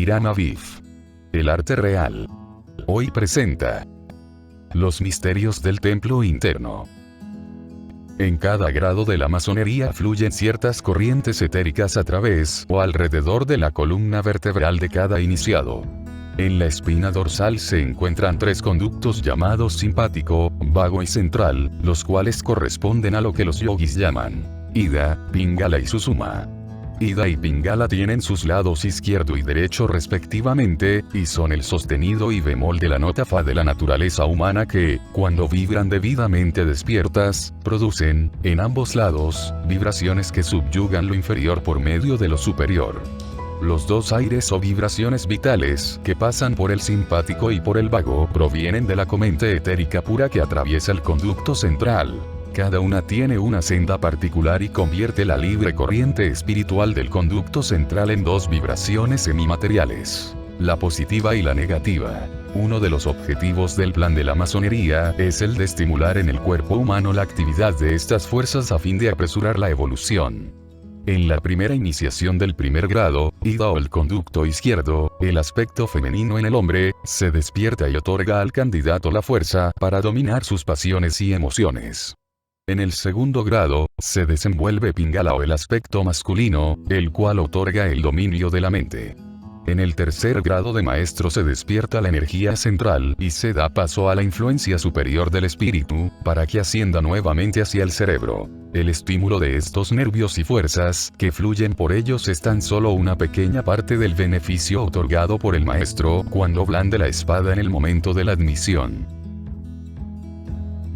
Hiram Aviv. El arte real. Hoy presenta los misterios del templo interno. En cada grado de la masonería fluyen ciertas corrientes etéricas a través o alrededor de la columna vertebral de cada iniciado. En la espina dorsal se encuentran tres conductos llamados simpático, vago y central, los cuales corresponden a lo que los yogis llaman Ida, Pingala y Susuma. Ida y Pingala tienen sus lados izquierdo y derecho respectivamente, y son el sostenido y bemol de la nota fa de la naturaleza humana que, cuando vibran debidamente despiertas, producen, en ambos lados, vibraciones que subyugan lo inferior por medio de lo superior. Los dos aires o vibraciones vitales, que pasan por el simpático y por el vago, provienen de la corriente etérica pura que atraviesa el conducto central. Cada una tiene una senda particular y convierte la libre corriente espiritual del conducto central en dos vibraciones semimateriales, la positiva y la negativa. Uno de los objetivos del plan de la masonería es el de estimular en el cuerpo humano la actividad de estas fuerzas a fin de apresurar la evolución. En la primera iniciación del primer grado, Ida o el conducto izquierdo, el aspecto femenino en el hombre, se despierta y otorga al candidato la fuerza para dominar sus pasiones y emociones. En el segundo grado, se desenvuelve Pingala o el aspecto masculino, el cual otorga el dominio de la mente. En el tercer grado de maestro se despierta la energía central y se da paso a la influencia superior del espíritu, para que ascienda nuevamente hacia el cerebro. El estímulo de estos nervios y fuerzas que fluyen por ellos es tan solo una pequeña parte del beneficio otorgado por el maestro cuando blande la espada en el momento de la admisión.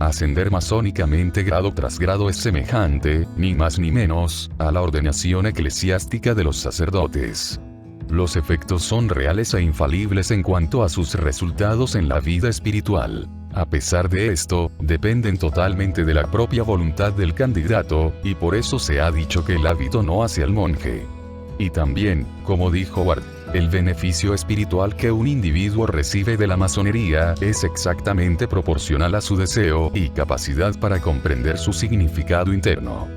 Ascender masónicamente grado tras grado es semejante, ni más ni menos, a la ordenación eclesiástica de los sacerdotes. Los efectos son reales e infalibles en cuanto a sus resultados en la vida espiritual. A pesar de esto, dependen totalmente de la propia voluntad del candidato, y por eso se ha dicho que el hábito no hace al monje. Y también, como dijo Ward, el beneficio espiritual que un individuo recibe de la masonería es exactamente proporcional a su deseo y capacidad para comprender su significado interno.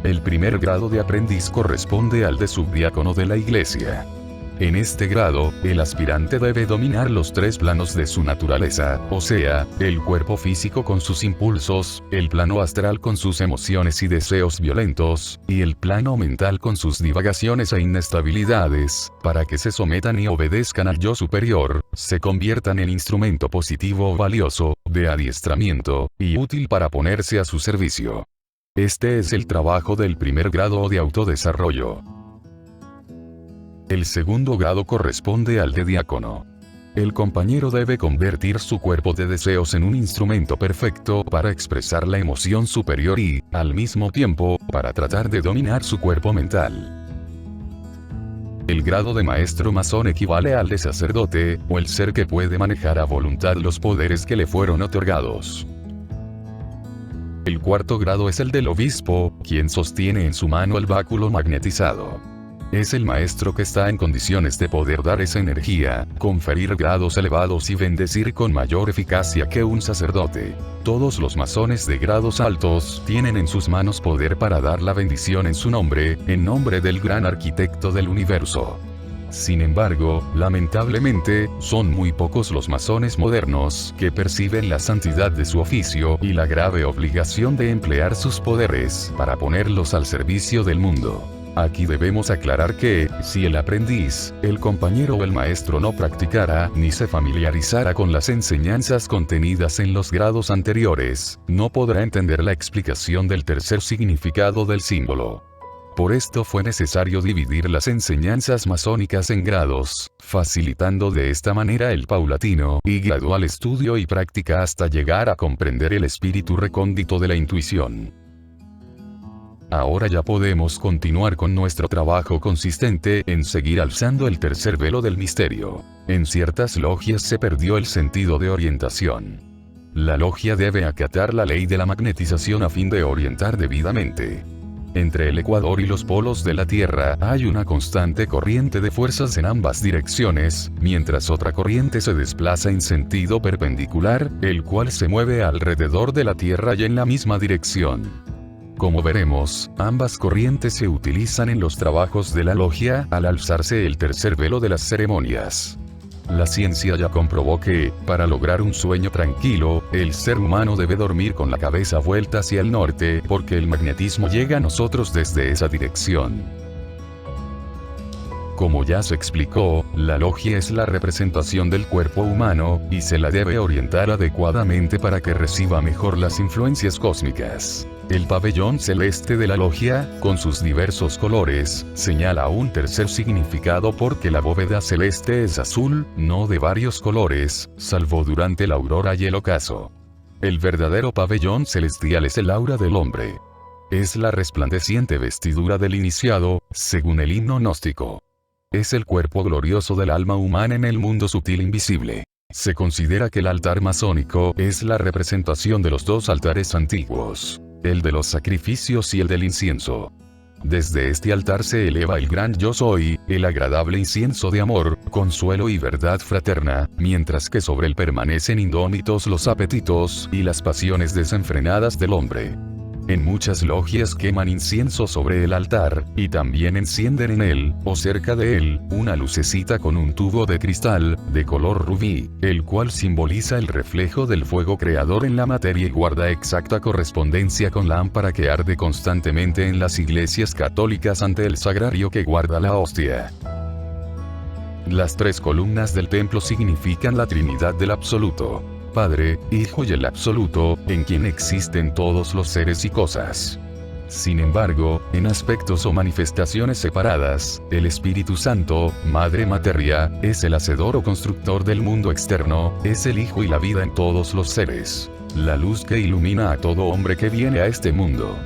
El primer grado de aprendiz corresponde al de subdiácono de la iglesia. En este grado, el aspirante debe dominar los tres planos de su naturaleza, o sea, el cuerpo físico con sus impulsos, el plano astral con sus emociones y deseos violentos, y el plano mental con sus divagaciones e inestabilidades, para que se sometan y obedezcan al yo superior, se conviertan en instrumento positivo o valioso, de adiestramiento, y útil para ponerse a su servicio. Este es el trabajo del primer grado de autodesarrollo. El segundo grado corresponde al de diácono. El compañero debe convertir su cuerpo de deseos en un instrumento perfecto para expresar la emoción superior y, al mismo tiempo, para tratar de dominar su cuerpo mental. El grado de maestro masón equivale al de sacerdote, o el ser que puede manejar a voluntad los poderes que le fueron otorgados. El cuarto grado es el del obispo, quien sostiene en su mano el báculo magnetizado. Es el maestro que está en condiciones de poder dar esa energía, conferir grados elevados y bendecir con mayor eficacia que un sacerdote. Todos los masones de grados altos tienen en sus manos poder para dar la bendición en su nombre, en nombre del gran arquitecto del universo. Sin embargo, lamentablemente, son muy pocos los masones modernos que perciben la santidad de su oficio y la grave obligación de emplear sus poderes para ponerlos al servicio del mundo. Aquí debemos aclarar que, si el aprendiz, el compañero o el maestro no practicara ni se familiarizara con las enseñanzas contenidas en los grados anteriores, no podrá entender la explicación del tercer significado del símbolo. Por esto fue necesario dividir las enseñanzas masónicas en grados, facilitando de esta manera el paulatino y gradual estudio y práctica hasta llegar a comprender el espíritu recóndito de la intuición. Ahora ya podemos continuar con nuestro trabajo consistente en seguir alzando el tercer velo del misterio. En ciertas logias se perdió el sentido de orientación. La logia debe acatar la ley de la magnetización a fin de orientar debidamente. Entre el ecuador y los polos de la Tierra hay una constante corriente de fuerzas en ambas direcciones, mientras otra corriente se desplaza en sentido perpendicular, el cual se mueve alrededor de la Tierra y en la misma dirección. Como veremos, ambas corrientes se utilizan en los trabajos de la logia al alzarse el tercer velo de las ceremonias. La ciencia ya comprobó que, para lograr un sueño tranquilo, el ser humano debe dormir con la cabeza vuelta hacia el norte porque el magnetismo llega a nosotros desde esa dirección. Como ya se explicó, la logia es la representación del cuerpo humano, y se la debe orientar adecuadamente para que reciba mejor las influencias cósmicas. El pabellón celeste de la logia, con sus diversos colores, señala un tercer significado porque la bóveda celeste es azul, no de varios colores, salvo durante la aurora y el ocaso. El verdadero pabellón celestial es el aura del hombre. Es la resplandeciente vestidura del iniciado, según el himno gnóstico. Es el cuerpo glorioso del alma humana en el mundo sutil invisible. Se considera que el altar masónico es la representación de los dos altares antiguos, el de los sacrificios y el del incienso. Desde este altar se eleva el gran yo soy, el agradable incienso de amor, consuelo y verdad fraterna, mientras que sobre él permanecen indómitos los apetitos y las pasiones desenfrenadas del hombre. En muchas logias queman incienso sobre el altar, y también encienden en él, o cerca de él, una lucecita con un tubo de cristal, de color rubí, el cual simboliza el reflejo del fuego creador en la materia y guarda exacta correspondencia con la lámpara que arde constantemente en las iglesias católicas ante el sagrario que guarda la hostia. Las tres columnas del templo significan la Trinidad del Absoluto: Padre, Hijo y el Absoluto, en quien existen todos los seres y cosas. Sin embargo, en aspectos o manifestaciones separadas, el Espíritu Santo, Madre Materia, es el hacedor o constructor del mundo externo, es el Hijo y la vida en todos los seres, la luz que ilumina a todo hombre que viene a este mundo.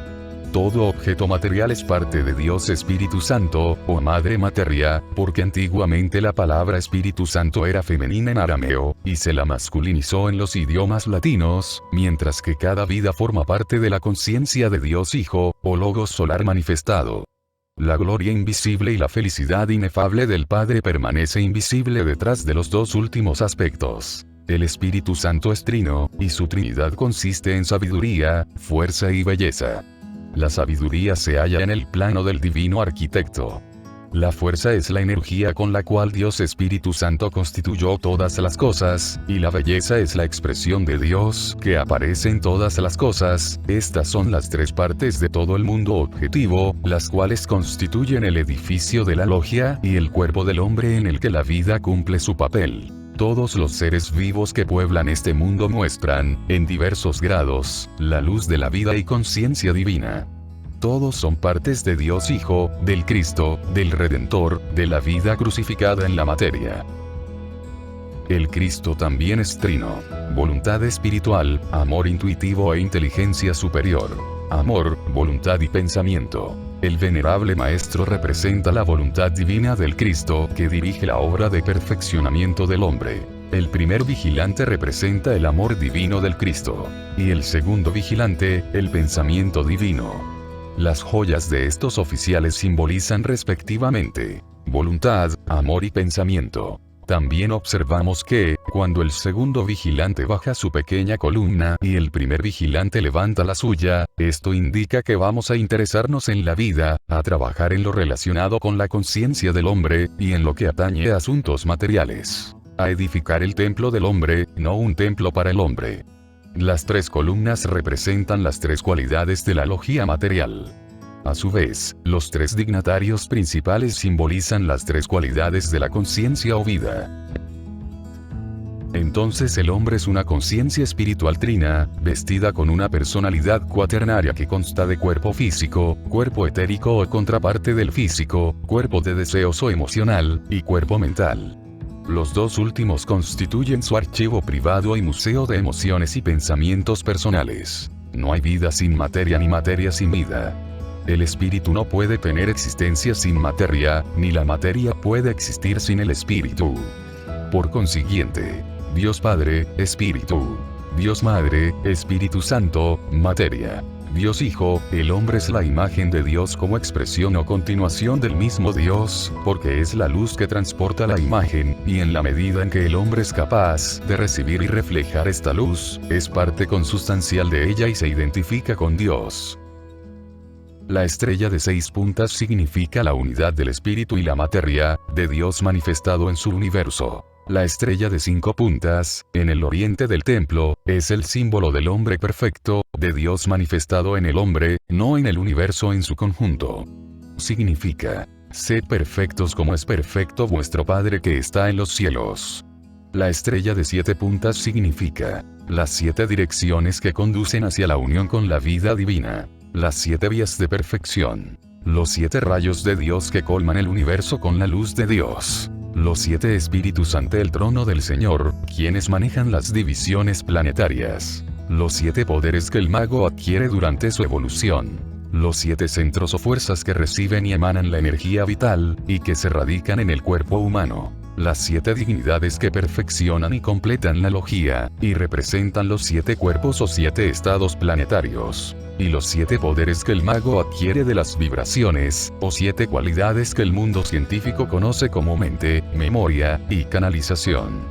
Todo objeto material es parte de Dios Espíritu Santo, o Madre Materia, porque antiguamente la palabra Espíritu Santo era femenina en arameo, y se la masculinizó en los idiomas latinos, mientras que cada vida forma parte de la conciencia de Dios Hijo, o Logos solar manifestado. La gloria invisible y la felicidad inefable del Padre permanece invisible detrás de los dos últimos aspectos. El Espíritu Santo es trino, y su trinidad consiste en sabiduría, fuerza y belleza. La sabiduría se halla en el plano del divino arquitecto. La fuerza es la energía con la cual Dios Espíritu Santo constituyó todas las cosas, y la belleza es la expresión de Dios que aparece en todas las cosas. Estas son las tres partes de todo el mundo objetivo, las cuales constituyen el edificio de la logia y el cuerpo del hombre en el que la vida cumple su papel. Todos los seres vivos que pueblan este mundo muestran, en diversos grados, la luz de la vida y conciencia divina. Todos son partes de Dios Hijo, del Cristo, del Redentor, de la vida crucificada en la materia. El Cristo también es trino: voluntad espiritual, amor intuitivo e inteligencia superior. Amor, voluntad y pensamiento. El venerable Maestro representa la voluntad divina del Cristo que dirige la obra de perfeccionamiento del hombre. El primer vigilante representa el amor divino del Cristo, y el segundo vigilante, el pensamiento divino. Las joyas de estos oficiales simbolizan respectivamente voluntad, amor y pensamiento. También observamos que, cuando el segundo vigilante baja su pequeña columna y el primer vigilante levanta la suya, esto indica que vamos a interesarnos en la vida, a trabajar en lo relacionado con la conciencia del hombre, y en lo que atañe a asuntos materiales. A edificar el templo del hombre, no un templo para el hombre. Las tres columnas representan las tres cualidades de la logía material. A su vez, los tres dignatarios principales simbolizan las tres cualidades de la conciencia o vida. Entonces el hombre es una conciencia espiritual trina, vestida con una personalidad cuaternaria que consta de cuerpo físico, cuerpo etérico o contraparte del físico, cuerpo de deseos o emocional, y cuerpo mental. Los dos últimos constituyen su archivo privado y museo de emociones y pensamientos personales. No hay vida sin materia ni materia sin vida. El espíritu no puede tener existencia sin materia, ni la materia puede existir sin el espíritu. Por consiguiente, Dios Padre, Espíritu. Dios Madre, Espíritu Santo, materia. Dios Hijo, el hombre es la imagen de Dios como expresión o continuación del mismo Dios, porque es la luz que transporta la imagen, y en la medida en que el hombre es capaz de recibir y reflejar esta luz, es parte consustancial de ella y se identifica con Dios. La estrella de 6 puntas significa la unidad del espíritu y la materia, de Dios manifestado en su universo. La estrella de 5 puntas, en el oriente del templo, es el símbolo del hombre perfecto, de Dios manifestado en el hombre, no en el universo en su conjunto. Significa: sed perfectos como es perfecto vuestro Padre que está en los cielos. La estrella de 7 puntas significa las 7 direcciones que conducen hacia la unión con la vida divina. Las 7 vías de perfección. Los 7 rayos de Dios que colman el universo con la luz de Dios. Los 7 espíritus ante el trono del Señor, quienes manejan las divisiones planetarias. Los 7 poderes que el mago adquiere durante su evolución. Los 7 centros o fuerzas que reciben y emanan la energía vital, y que se radican en el cuerpo humano. Las 7 dignidades que perfeccionan y completan la logía, y representan los 7 cuerpos o 7 estados planetarios. Y los 7 poderes que el mago adquiere de las vibraciones, o 7 cualidades que el mundo científico conoce como mente, memoria, y canalización.